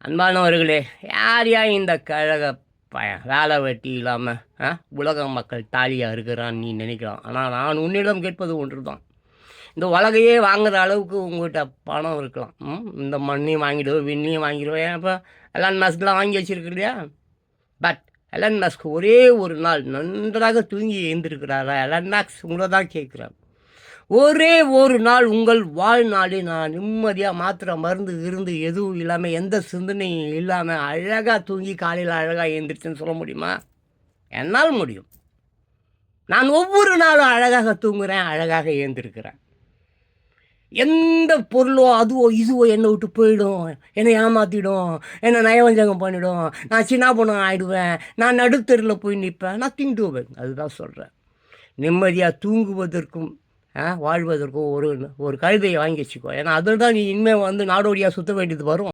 அன்பானவர்களே, யார் இந்த கழக வேலை வெட்டி இல்லாமல் உலக மக்கள் தாலியாக இருக்கிறான்னு நீ நினைக்கலாம். ஆனால் நான் உன்னிடம் கேட்பது ஒன்று தான். இந்த உலகையே வாங்குகிற அளவுக்கு உங்கள்கிட்ட பணம் இருக்கலாம். இந்த மண்ணையும் வாங்கிடுவோம், விண்ணையும் வாங்கிடுவேன். இப்போ எலான் மஸ்க்லாம் வாங்கி வச்சுருக்கு இல்லையா? பட் எலான் மஸ்க் ஒரே ஒரு நாள் நன்றாக தூங்கி எழுந்திருக்கிறாரா? எலான் மஸ்க் உங்களை தான் கேட்குறேன். ஒரே ஒரு நாள் உங்கள் வாழ்நாளை நான் நிம்மதியாக மாத்திரை மருந்து இருந்து எதுவும் இல்லாமல் எந்த சிந்தனையும் இல்லாமல் அழகாக தூங்கி காலையில் அழகாக எழுந்திரிச்சுன்னு சொல்ல முடியுமா? என்னால் முடியும். நான் ஒவ்வொரு நாளும் அழகாக தூங்குகிறேன், அழகாக எழுந்திருக்கிறேன். எந்த பொருளோ அதுவோ இதுவோ என்னை விட்டு போயிடும், என்னை ஏமாற்றிடும், என்னை நயவஞ்சகம் பண்ணிவிடும், நான் சின்ன பொண்ணு ஆகிடுவேன், நான் நடுத்தரில் போய் நிற்பேன், நான் திண்டுவேன். அதுதான் சொல்கிறேன். நிம்மதியாக தூங்குவதற்கும் வாழ்வதற்கும் ஒரு கழுதையை வாங்கி வச்சுக்கோ. ஏன்னா அதில் தான் நீ இனிமேல் நாடோடியாக சுற்ற வேண்டியது வரும்.